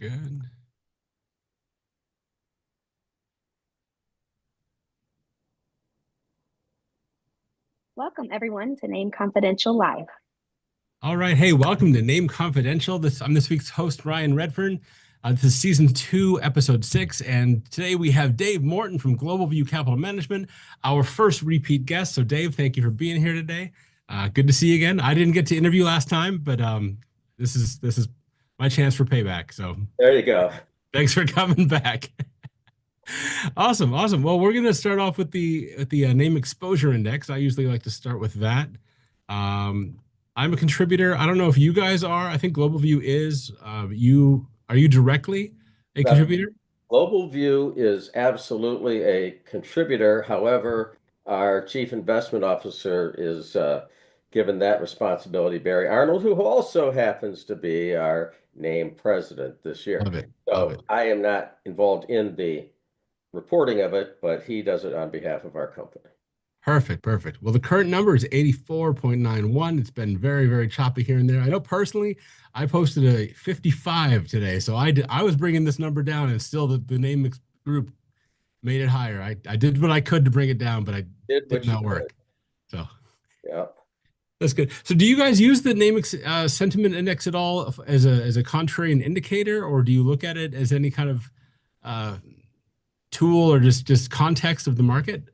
Good. Welcome, everyone, to Name Confidential Live. All right. Hey, welcome to Name Confidential. I'm this week's host, Ryan Redfern. This is season 2, episode 6. And today we have Dave Morton from Global View Capital Management, our first repeat guest. So, Dave, thank you for being here today. Good to see you again. I didn't get to interview last time, but this is my chance for payback. So, There you go. thanks for coming back. Awesome, awesome. Well, we're going to start off with the name exposure index. I usually like to start with that. Um, I'm a contributor. I don't know if you guys are. I think Global View is. You are you directly a That contributor? Global View is absolutely a contributor. However, our chief investment officer is given that responsibility, Barry Arnold, who also happens to be our named president this year. Love it, love it. So I am not involved in the reporting of it, but he does it on behalf of our company. Perfect, perfect. Well, the current number is 84.91. It's been very, very choppy here and there. I know personally, I posted a 55 today, so I was bringing this number down, and still the group made it higher. I did what I could to bring it down, but I Did did what you not could. work. So Yeah. that's good. So do you guys use the sentiment index at all as a contrarian indicator, or do you look at it as any kind of uh, tool or just context of the market?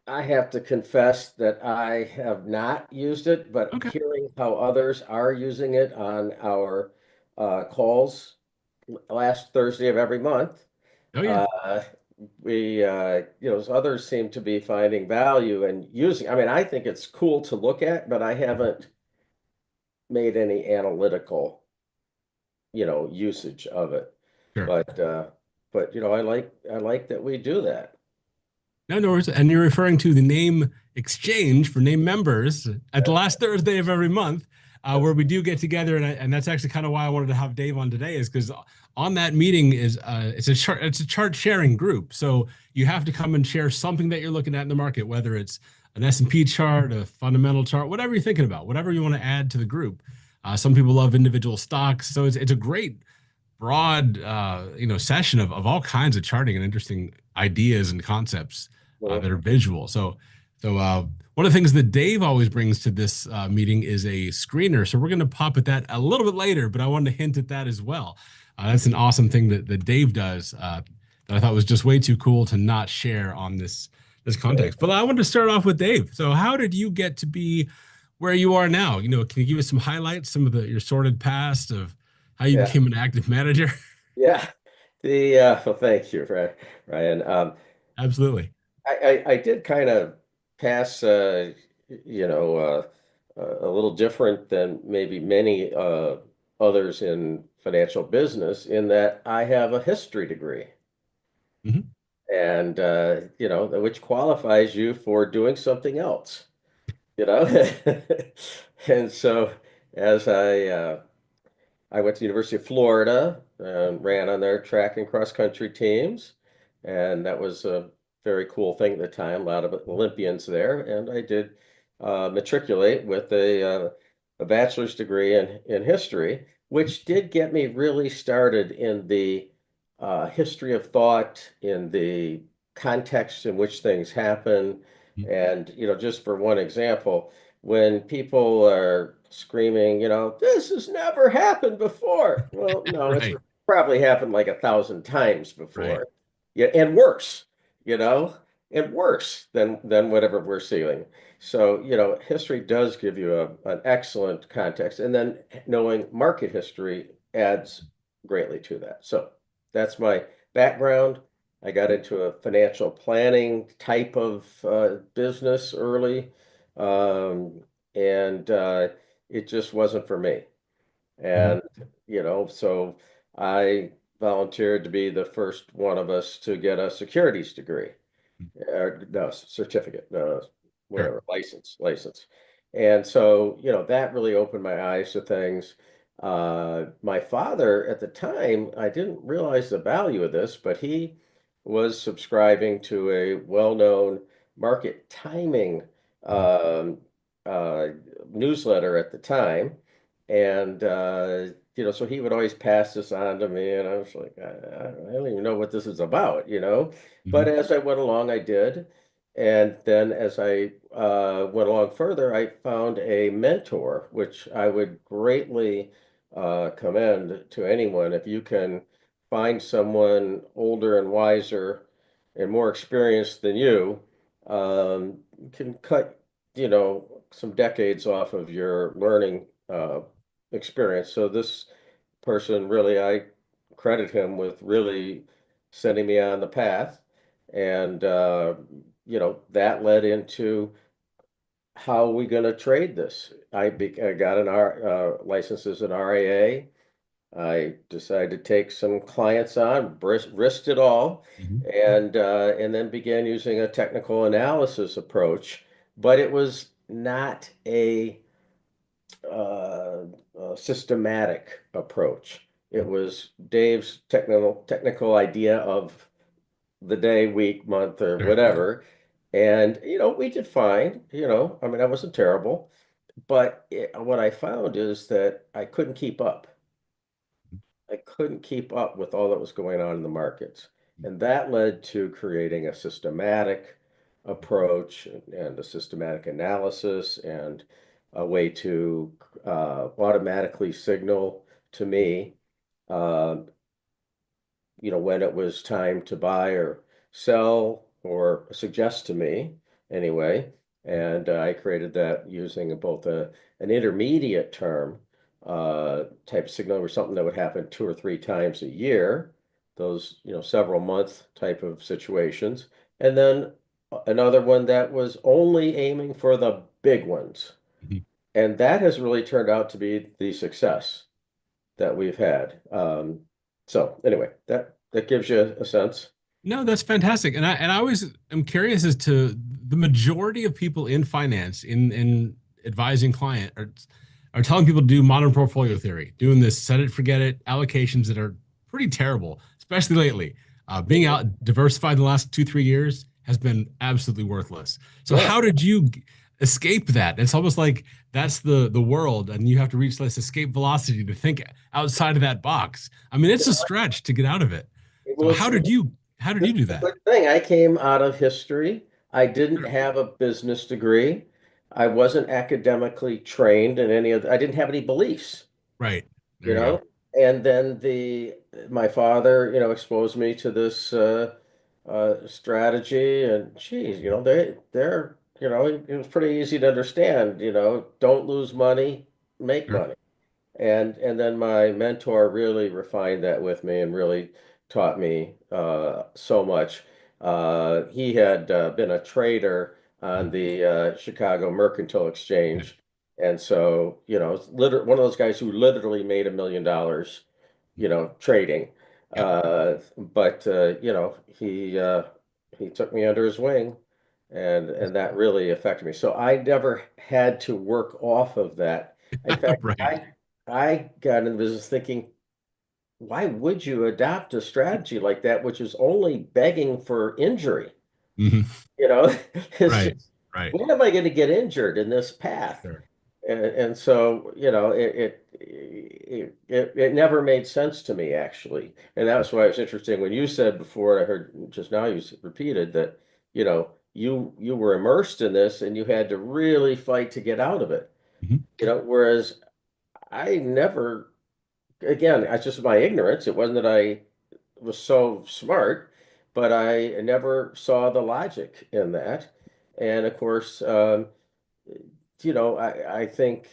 I have to confess that I have not used it, but Okay. hearing how others are using it on our calls last Thursday of every month, Oh yeah. uh, others seem to be finding value and using. I mean, I think it's cool to look at, but I haven't made any analytical, usage of it. Sure. But I like that we do that. No, no worries. And you're referring to the name exchange for name members at the last Thursday of every month, where we do get together, and that's actually kind of why I wanted to have Dave on today, is because on that meeting is it's a chart sharing group. So you have to come and share something that you're looking at in the market, whether it's an S&P chart, a fundamental chart, whatever you're thinking about, whatever you want to add to the group. Some people love individual stocks, so it's a great broad session of all kinds of charting and interesting ideas and concepts that are visual. So one of the things that Dave always brings to this meeting is a screener. So we're going to pop at that a little bit later, but I wanted to hint at that as well. That's an awesome thing that Dave does that I thought was just way too cool to not share on this context. But I wanted to start off with Dave. So how did you get to be where you are now? Can you give us some highlights, some of your sordid past of how you Yeah, became an active manager? yeah. Well, thank you, Ryan. Absolutely. I did kind of pass, you know, a little different than maybe many others in financial business in that I have a history degree, Mhm. and which qualifies you for doing something else, you know. And so as I went to the University of Florida and ran on their track and cross country teams. And that was a very cool thing at the time, a lot of Olympians there. And I did matriculate with a bachelor's degree in history, which did get me really started in the history of thought, in the context in which things happen. And, just for one example, when people are screaming, this has never happened before. Well, no, it's Right, probably happened like 1,000 times right. before. Yeah, and worse, you know, and worse than whatever we're seeing. So, history does give you an excellent context, and then knowing market history adds greatly to that. So that's my background. I got into a financial planning type of business early, and it just wasn't for me. Mhm. And, so I volunteered to be the first one of us to get a securities degree, no, certificate, Sure. whatever, license. And so, that really opened my eyes to things. My father at the time, I didn't realize the value of this, but he was subscribing to a well-known market timing um, uh, newsletter at the time. And so he would always pass this on to me, and I was like, I don't even know what this is about, But Mhm. as I went along, I did. And then as I went along further, I found a mentor, which I would greatly commend to anyone. If you can find someone older and wiser and more experienced than you, can cut, some decades off of your learning experience. So this person really, I credit him with really sending me on the path. And, that led into how are we going to trade this? I got an license as an RIA. I decided to take some clients on, risked it all, Mhm. and then began using a technical analysis approach. But it was not a systematic approach. It was Dave's technical idea of the day, week, month, or Sure. whatever. And, we did fine. I mean, I wasn't terrible. But what I found is that I couldn't keep up. I couldn't keep up with all that was going on in the markets. And that led to creating a systematic approach and a systematic analysis and a way to automatically signal to me uh, when it was time to buy or sell or suggest to me anyway. And I created that using both an intermediate term type signal or something that would happen 2 or 3 times a year, those, several month type of situations. And then another one that was only aiming for the big ones. Mhm. And that has really turned out to be the success that we've had. So anyway, that gives you a sense. No, that's fantastic. And I always am curious as to the majority of people in finance, in advising client are telling people to do modern portfolio theory, doing this set it, forget it, allocations that are pretty terrible, especially lately. Being Mhm. out diversified the last 2, 3 years has been absolutely worthless. So Yeah. how did you escape that? It's almost like that's the world, and you have to reach this escape velocity to think outside of that box. I mean, it's a stretch to get out of it. So Well, how did you do it's a that? good thing. I came out of history. I didn't Sure. have a business degree. I wasn't academically trained in I didn't have any beliefs. Right. you There you go. know and then the my father exposed me to this strategy, and geez, they're it was pretty easy to understand. Don't lose money, make Sure. money. And then my mentor really refined that with me and really taught me so much. He had been a trader on Mhm. the Chicago Mercantile Okay. Exchange. And so, one of those guys who literally made $1 million, trading. Yep. But he took me under his wing, and that really affected me. So I never had to work off of that. In fact, Right. I got into business thinking, why would you adopt a strategy like that, which is only begging for injury? Mhm. You know, it's Right. just, Right. when am I going to get injured in this path? Sure. And so, it never made sense to me, actually. And that's why it's interesting when you said before, I heard just now you repeated that, you were immersed in this and you had to really fight to get out of it. Mhm. Whereas I never, again, it's just my ignorance. It wasn't that I was so smart, but I never saw the logic in that. And of course, I think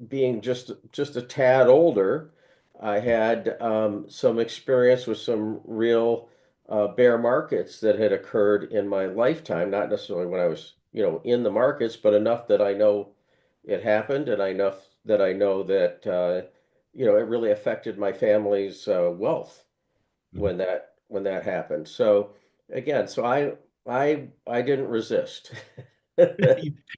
being just a tad older, I had some experience with some real bear markets that had occurred in my lifetime, not necessarily when I was, in the markets, but enough that I know it happened, and enough that I know that it really affected my family's wealth Mhm. when that happened. So again, I didn't resist.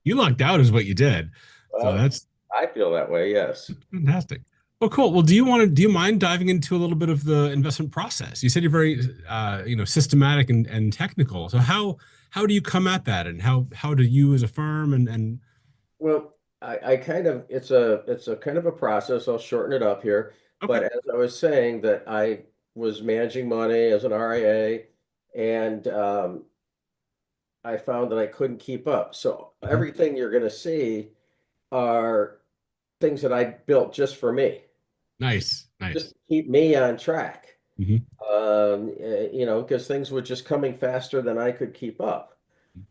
You lucked out is what you did. So Well, that's I feel that way, yes. fantastic. Well, cool. Well, do you mind diving into a little bit of the investment process? You said you're very, systematic and technical. So how do you come at that, and how do you as a firm Well, I kind of it's a kind of a process. I'll shorten it up here. But Okay. as I was saying, that I was managing money as an RIA, and I found that I couldn't keep up. So Mhm. everything you're going to see are things that I built just for me, Nice. just Nice. to keep me on track. Mhm. Because things were just coming faster than I could keep up.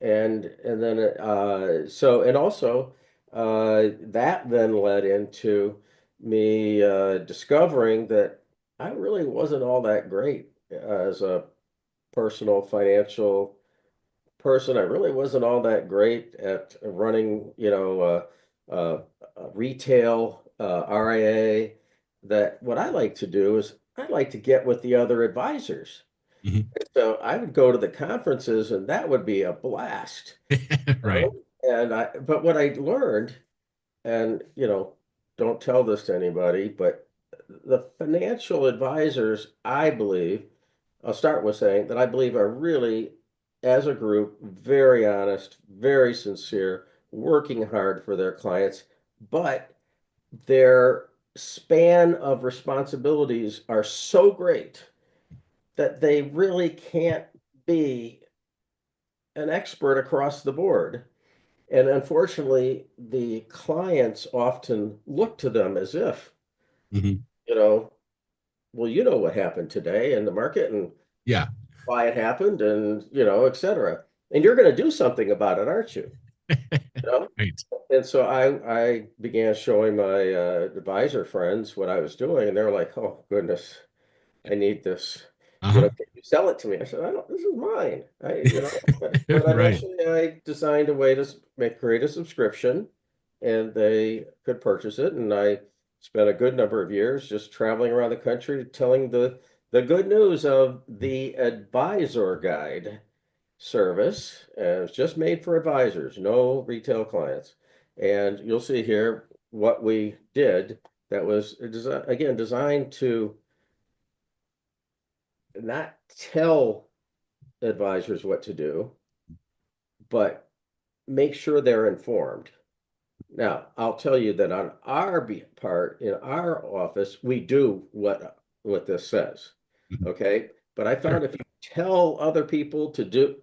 And then and also that then led into me discovering that I really wasn't all that great as a personal financial person. I really wasn't all that great at running, retail RIA. That what I like to do is I like to get with the other advisors. Mhm. So I would go to the conferences, and that would be a blast. Right. But what I learned, and don't tell this to anybody, but the financial advisors, I believe, I'll start with saying that I believe are really, as a group, very honest, very sincere, working hard for their clients, but their span of responsibilities are so great that they really can't be an expert across the board. And unfortunately, the clients often look to them as if, Mhm. you know, well, you know what happened today in the market and Yeah. why it happened and, et cetera. And you're going to do something about it, aren't you? You know? Right. And so I began showing my advisor friends what I was doing, and they were like, "Oh goodness, I need this. Uh-huh. Can you sell it to me?" I said, "I don't, this is mine." But Right. eventually I designed a way to create a subscription, and they could purchase it. And I spent a good number of years just traveling around the country telling the good news of the advisor guide service. And it's just made for advisors, no retail clients. And you'll see here what we did that was again designed to not tell advisors what to do, but make sure they're informed. Now, I'll tell you that on our part in our office, we do what this says. Mhm. Okay. But I Sure. found if you tell other people to do,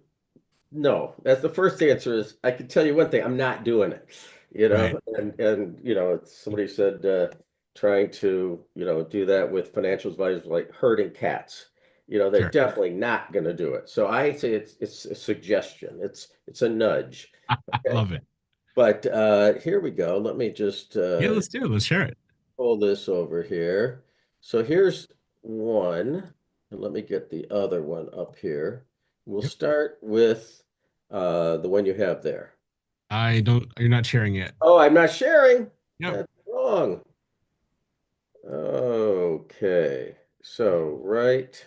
no, that's the first answer is I can tell you one thing, I'm not doing it, Right. and somebody said trying to, do that with financial advisors like herding cats. They're Sure. definitely not going to do it. So I say it's a suggestion. It's a nudge. I Okay. love it. But here we go. Let me just Yeah, let's do it. Let's share it. pull this over here. So here's one, and let me get the other one up here. We'll Yep. start with the one you have there. I don't, you're not sharing it. Oh, I'm not sharing. Yep. That's wrong. Okay. So right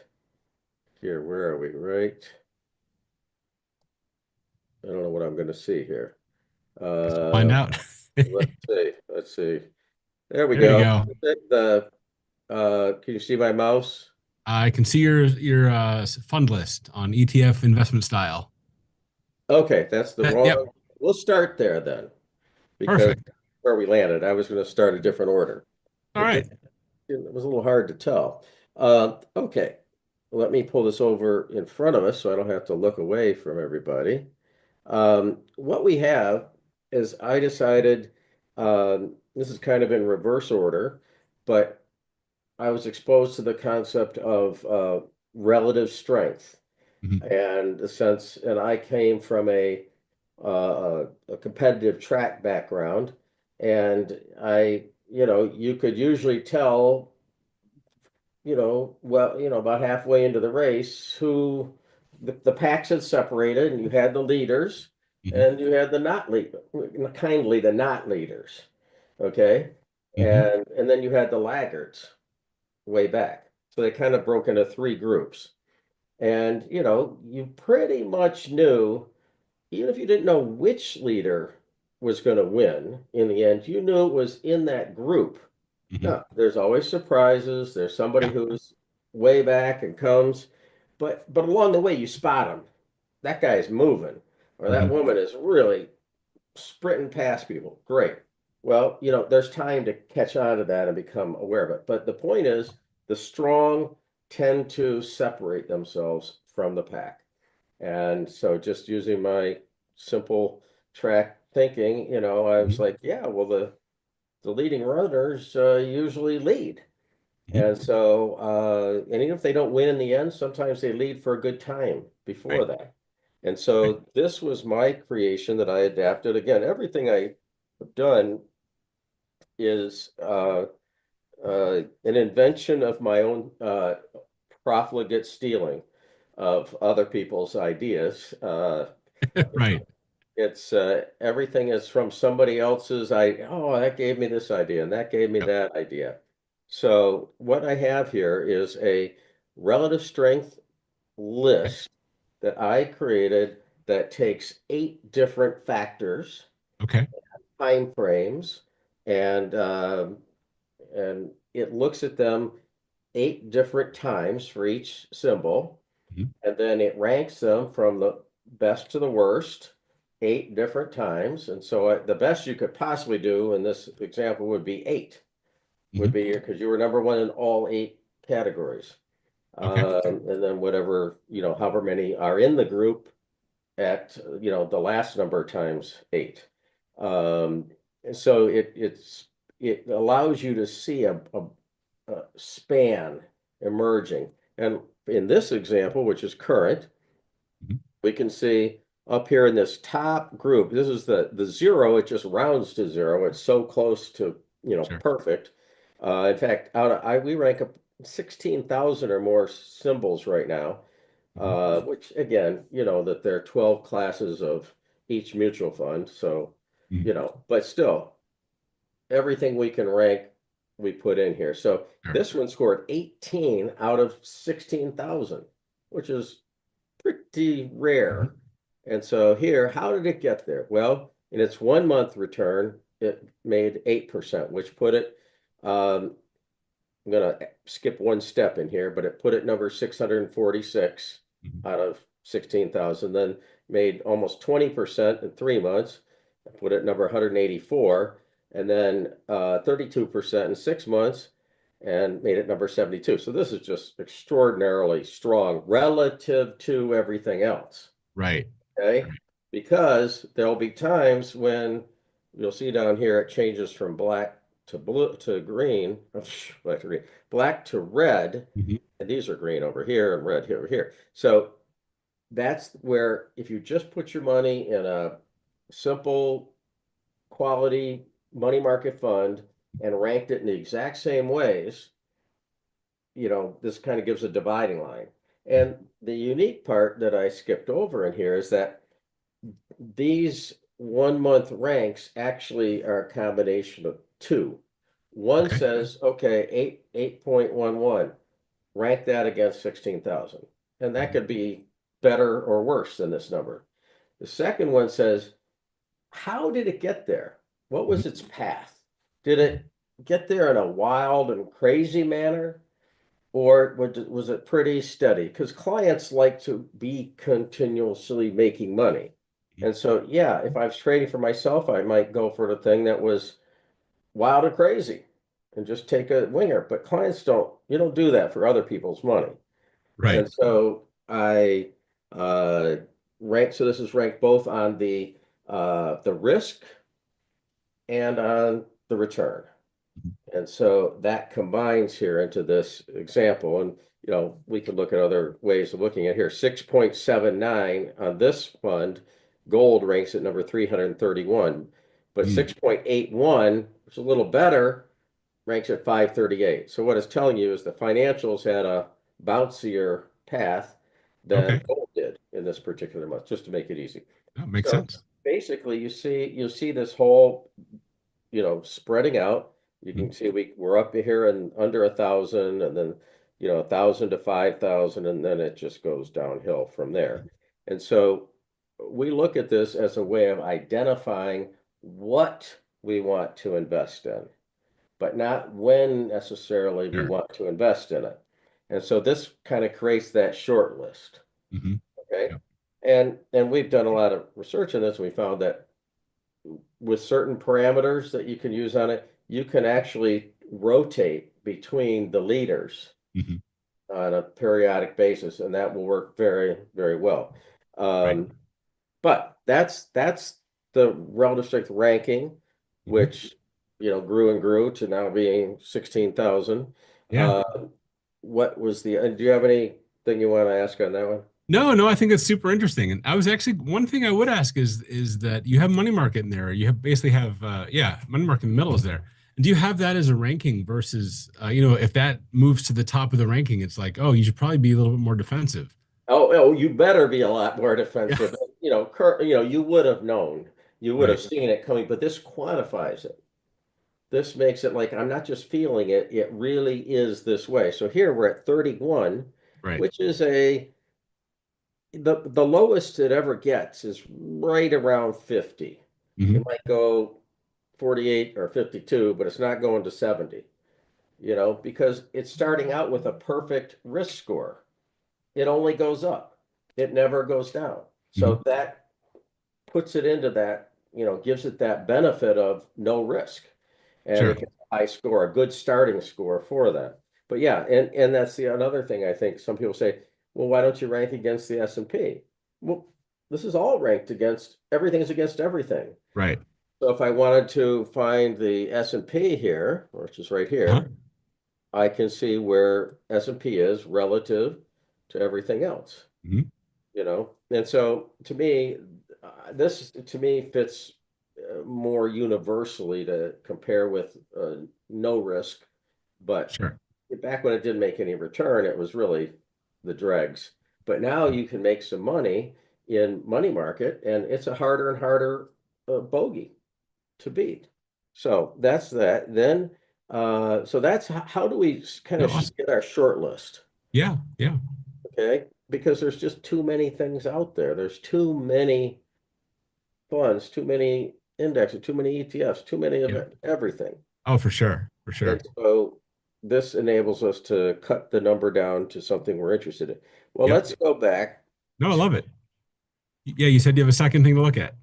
here, where are we? Right. I don't know what I'm going to see here. Guess we'll find Uh, out. let's see. Let's see. There we There you go. go. Can you see my mouse? I can see your fund list on ETF investment style. Okay, that's the Yep. wrong. We'll start there then, because Perfect. where we landed, I was going to start a different order. All It right. didn't, it was a little hard to tell. Okay, let me pull this over in front of us so I don't have to look away from everybody. What we have is I decided, this is kind of in reverse order, but I was exposed to the concept of relative strength. Mhm. And the sense, and I came from a competitive track background, and you could usually tell, well, about halfway into the race who the packs had separated, and you had the leaders, Mhm. and you had the not lead, kindly the not leaders, okay, Mhm. and then you had the laggards way back. So they kind of broke into three groups. And, you pretty much knew, even if you didn't know which leader was going to win in the end, you knew it was in that group. Mhm. Now, there's always surprises. There's somebody Yeah. who's way back and comes, but along the way you spot them. That guy is moving, or that Mhm. woman is really sprinting past people. Great. Well, there's time to catch on to that and become aware of it. But the point is, the strong tend to separate themselves from the pack. And so just using my simple track thinking, I was Mhm. like, yeah, well, the leading runners usually lead. Mhm. And so, and even if they don't win in the end, sometimes they lead for a good time before Right. that. And Right. so this was my creation that I adapted. Again, everything I've done is an invention of my own profligate stealing of other people's ideas. Right. It's everything is from somebody else's. Oh, that gave me this idea and that gave me Yep. that idea. So what I have here is a relative strength Okay. list that I created that takes 8 different factors, Okay. time frames, and it looks at them 8 different times for each symbol, Mhm. and then it ranks them from the best to the worst 8 different times. And so the best you could possibly do in this example would be 8, would Mhm. be because you were number one in all 8 categories. Okay. And then whatever, however many are in the group at, the last number times 8. Um, so it allows you to see a span emerging. And in this example, which is current, Mhm. we can see up here in this top group, this is the zero, it just rounds to zero. It's so close to, Sure. perfect. In fact, we rank up 16,000 or more symbols right now, Mhm. which again, that there are 12 classes of each mutual fund. So, Mhm. but still, everything we can rank, we put in here. So Sure. this one scored 18 out of 16,000, which is pretty Mhm. rare. And so here, how did it get there? Well, in its 1 month return, it made 8%, which put it, I'm going to skip one step in here, but it put it number 646 Mhm. out of 16,000, then made almost 20% in 3 months, put it number 184, and then 32% in 6 months, and made it number 72. So this is just extraordinarily strong relative to everything else. Right. Okay. Right. Because there'll be times when you'll see down here it changes from black to blue to green, black to green, black to red, Mhm. and these are green over here and red here over here. So that's where if you just put your money in a simple quality money market fund and ranked it in the exact same ways, this kind of gives a dividing line. Mhm. And the unique part that I skipped over in here is that these 1 month ranks actually are a combination of two. One Okay. says, okay, 8.11, rank that against 16,000. And that Mhm. could be better or worse than this number. The second one says, how did it get there? What Mhm. was its path? Did it get there in a wild and crazy manner? Or was it pretty steady? Because clients like to be continuously making money. Mhm. And so, yeah, if I was trading for myself, I might go for the thing that was wild and crazy and just take a winger. But clients you don't do that for other people's money. Right. And so I uh, so this is ranked both on the risk and on the return. Mhm. And so that combines here into this example. And, we could look at other ways of looking at here. 6.79 on this fund, gold ranks at number 331, but Mm. 6.81, which is a little better, ranks at 538. So what it's telling you is the financials had a bouncier path than Okay. gold did in this particular month, just to make it easy. That makes So sense. basically you see this whole spreading out. You Mhm. can see we're up here and under 1,000, and then 1,000 to 5,000, and then it just goes downhill from there. And so we look at this as a way of identifying what we want to invest in, but not when necessarily we Sure. want to invest in it. And so this kind of creates that short list. Mhm. Okay. Yep. And we've done a lot of research on this. And we found that with certain parameters that you can use on it, you can actually rotate between the leaders Hmm. on a periodic basis, and that will work very, very well. Right. But that's the relative strength ranking, Hmm. which grew and grew to now being 16,000. Yeah. What was do you have anything you want to ask on that one? No, no, I think that's super interesting. And I was actually one thing I would ask is that you have money market in there. You have basically have yeah, money market in the middle is there. And do you have that as a ranking versus if that moves to the top of the ranking, it's like, oh, you should probably be a little bit more defensive. Oh, you better be a lot more Yeah. defensive. You would have known, you would have Right. seen it coming, but this quantifies it. This makes it like I'm not just feeling it, it really is this way. So here we're at 31, Right. which is the lowest it ever gets is right around 50. It Hmm. might go 48 or 52, but it's not going to 70, because it's starting out with a perfect risk score. It only goes up. It never goes down. Hmm. So that puts it into that, gives it that benefit of no risk. And it Sure. gets a high score, a good starting score for that. But yeah, and that's the another thing I think some people say, well, why don't you rank against the S&P? Well, this is all ranked against everything's against everything. Right. So if I wanted to find the S&P here, which is right Huh? here, I can see where S&P is relative to everything else. Hmm. And so to me, this to me fits more universally to compare with no risk. But Sure. back when it didn't make any return, it was really the dregs. But now you can make some money in money market, and it's a harder and harder bogey to beat. So that's that. Then, so that's how do we kind No, of awesome. get our short list? Yeah. Yeah. Okay, because there's just too many things out there. There's too many funds, too many indexes, too many ETFs, too many of Yeah. everything. Oh, for sure. For sure. And so this enables us to cut the number down to something we're interested in. Well, Yep. let's go back. No, I love it. Yeah, you said you have a second thing to look at.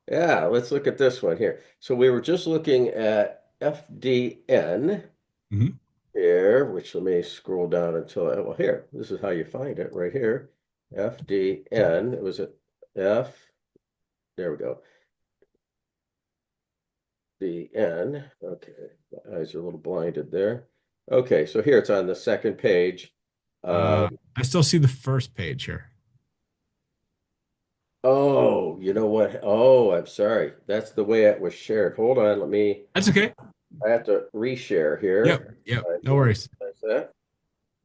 Yeah, let's look at this one here. So we were just looking at FDN Hmm. here, which let me scroll down until, well, here, this is how you find it right here. FDN, it was at F, there we go. DN, okay, my eyes are a little blinded there. Okay, so here it's on the second page. I still see the first page here. Oh, you know what? Oh, I'm sorry. That's the way it was shared. Hold on, That's okay. I have to reshare Yep. here. Yep. I No worries. apologize that.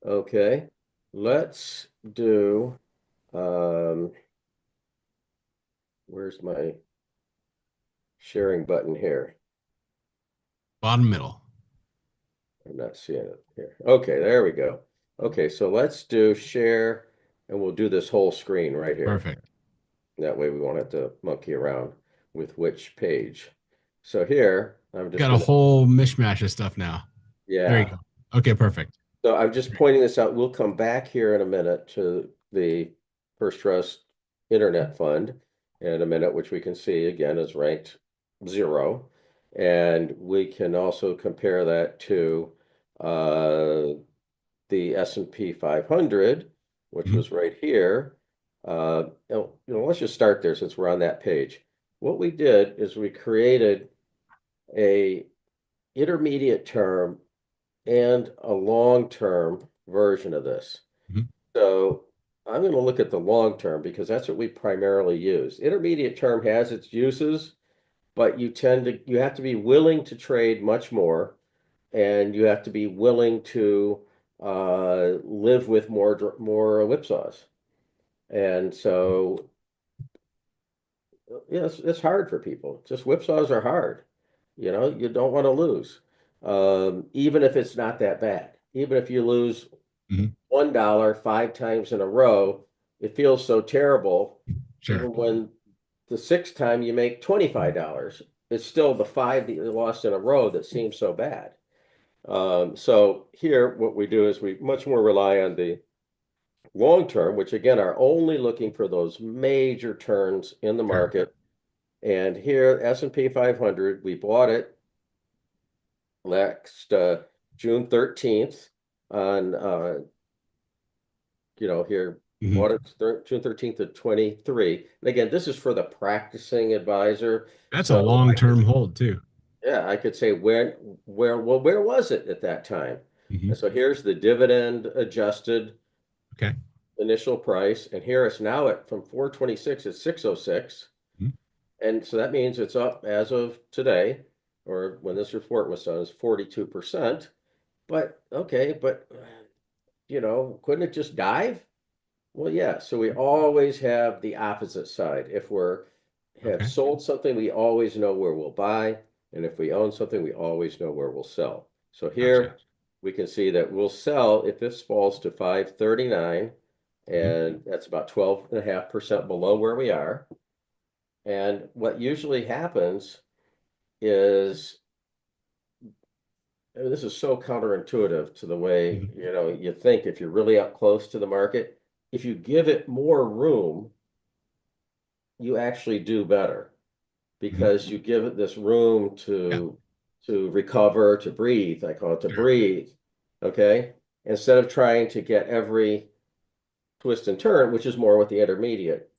Okay, let's do, um, where's my sharing button here? Bottom middle. I'm not seeing it here. Okay, there we go. Okay, so let's do share and we'll do this whole screen right here. Perfect. That way we won't have to monkey around with which page. So here, I'm just Got a gonna, whole mishmash of stuff now. There you yeah. go. Okay, perfect. So I'm just pointing this out. We'll come back here in a minute to the First Trust Internet Fund in a minute, which we can see again is ranked 0. And we can also compare that to the S&P 500, which Mhm. was right here. Let's just start there since we're on that page. What we did is we created a intermediate term and a long-term version of this. Mhm. So I'm going to look at the long term because that's what we primarily use. Intermediate term has its uses, but you have to be willing to trade much more, and you have to be willing to live with more whipsaws. And so, yeah, it's hard for people. Just whipsaws are hard. You don't want to lose, even if it's not that bad. Even if you lose Mhm. $1 5 times in a row, it feels so terrible. Sure. Even when the sixth time you make $25, it's still the five that you lost in a row that seems so bad. So here, what we do is we much more rely on the long term, which again are only looking for those major turns in the Sure. market And here, S&P 500, we bought it last June 13th on, here, Mhm. bought it June 13th of 23. And again, this is for the practicing advisor. That's a So long-term hold too. yeah, I could say where was it at that time? And Mhm. so here's the dividend adjusted Okay. initial price, and here it's now at from 426 at 606. Mhm. And so that means it's up as of today, or when this report was done, is 42%. But okay, but couldn't it just dive? Well, yeah. So we always have the opposite side. If we're have Okay. sold something, we always know where we'll buy. And if we own something, we always know where we'll sell. So Gotcha. here we can see that we'll sell if this falls to 539, Mhm. and that's about 12.5% below where we are. And what usually happens is, I mean, this is so counterintuitive to the way, Mhm. you think if you're really up close to the market, if you give it more room, you actually do better Mhm. because you give it this room Yeah. to recover, to breathe. I call it to Sure. breathe. Okay. Instead of trying to get every twist and turn, which is more what the intermediate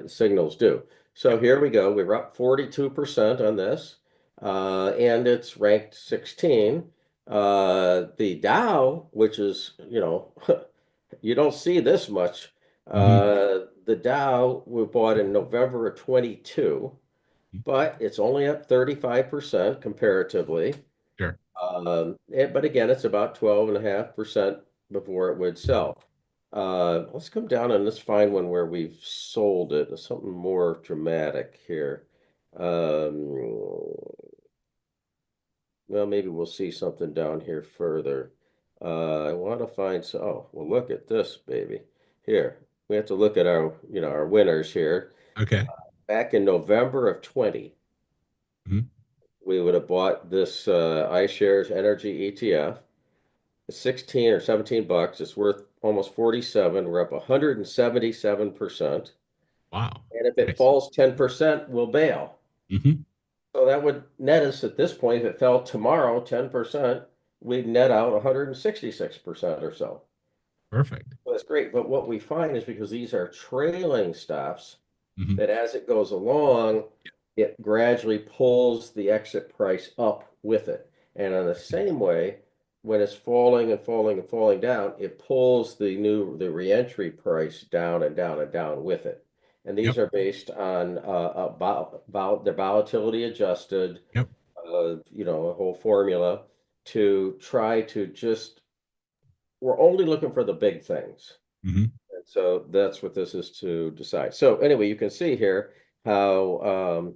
signals do. So Yeah. here we go. We're up 42% on this, and it's ranked 16. The Dow, which is, you don't see this much. Mhm. The Dow we bought in November of 22, Mhm. but it's only up 35% comparatively. Sure. But again, it's about 12.5% before it would sell. Let's come down and let's find one where we've sold it, something more dramatic here. Um, well, maybe we'll see something down here further. I want to find, oh, well, look at this, baby. Here, we have to look at our winners here. Okay. Back in November of 20, Mhm. we would have bought this iShares Energy ETF. 16 or 17 bucks. It's worth almost 47. We're up 177%. Wow. And if it Nice. falls 10%, we'll bail. Mhm. So that would net us at this point, if it fell tomorrow 10%, we'd net out 166% or so. Perfect. Well, that's great. But what we find is because these are trailing stops, Mhm. that as it goes along, it gradually pulls the exit price up with it. And in the same way, when it's falling and falling and falling down, it pulls the reentry price down and down and down with it. And these Yep. are based on their volatility adjusted, Yep. a whole formula to try to just, we're only looking for the big things. Mhm. And so that's what this is to decide. So anyway, you can see here how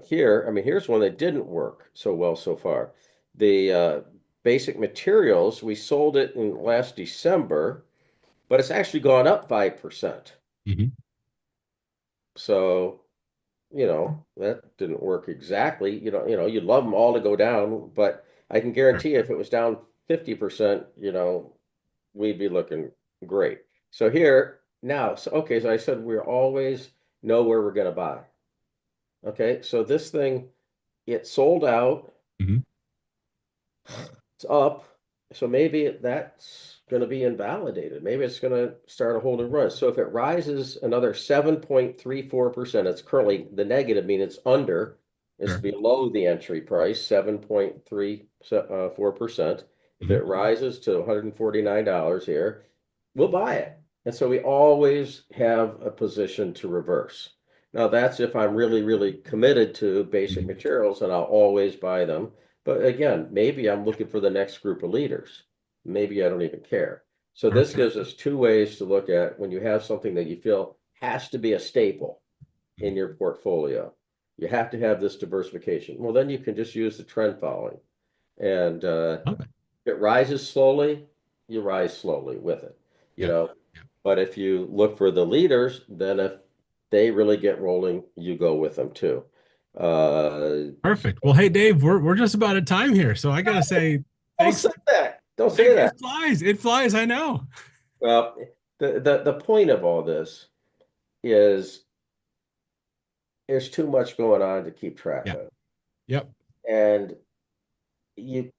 here, I mean, here's one that didn't work so well so far. The basic materials, we sold it in last December, but it's actually gone up 5%. Mhm. So, that didn't work exactly. You'd love them all to go down, but I can Sure. guarantee if it was down 50%, we'd be looking great. So here now, so okay, so I said we always know where we're going to buy. Okay, so this thing, it sold out, Mhm. it's up, so maybe that's going to be invalidated. Maybe it's going to start a whole new run. So if it rises another 7.34%, it's currently the negative, mean it's under, it's Sure. below the entry price, 7.34%. If Mhm. it rises to $149 here, we'll buy it. And so we always have a position to reverse. Now, that's if I'm really, really committed to basic Mhm. materials, and I'll always buy them. But again, maybe I'm looking for the next group of leaders. Maybe I don't even care. So this Perfect. gives us two ways to look at when you have something that you feel has to be a staple in Mhm. your portfolio. You have to have this diversification. Well, then you can just use the trend following. And Love it. if it rises slowly, you rise slowly with it, you Yeah. know. Yeah. But if you look for the leaders, then if they really get rolling, you go with them too. Uh, Perfect. Well, hey, Dave, we're just about at time here, so I gotta say don't thanks. say that. Don't say that. It flies. It flies. I know. Well, the point of all this is there's too much going on to keep track Yeah. of. Yep. And you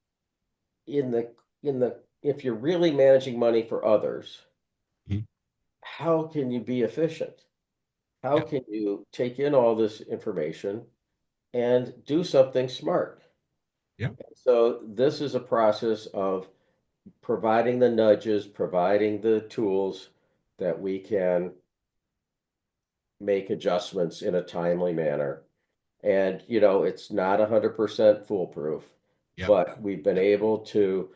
in the if you're really managing money for others, Mhm. how can you be efficient? How Yep. can you take in all this information and do something smart? Yep. So this is a process of providing the nudges, providing the tools that we can make adjustments in a timely manner. And, it's not 100% foolproof, Yep. but we've been able to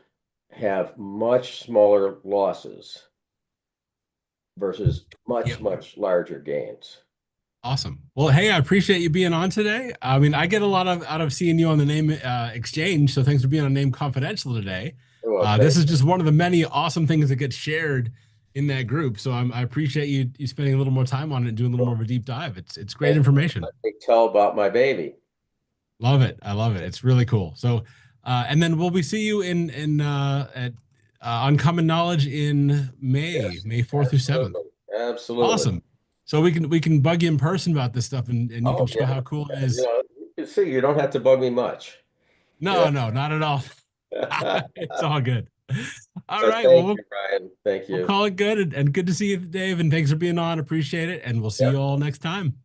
have much smaller losses versus much, Yep. much larger gains. Awesome. Well, hey, I appreciate you being on today. I mean, I get a lot out of seeing you on the name exchange. So thanks for being on Name Confidential today. Well, This thank is you. just one of the many awesome things that get shared in that group. So I appreciate you spending a little more time on it and doing a little more of a deep dive. It's great Thank you. information. Let me tell about my baby. Love it. I love it. It's really cool. So, and then will we see you in at Uncommon Knowledge in Yes, May 4th through 7th? absolutely. Absolutely. Awesome. So we can bug you in person about this stuff and you can Oh, show yeah. how cool it You is. know, you can see you don't have to bug me much. No, Yeah. no, not at all. It's all good. All So right. Well, thank we'll you, Ryan. Thank we'll you. call it good and good to see you, Dave. And thanks for being on. Appreciate it. And we'll see you Yep. all next time.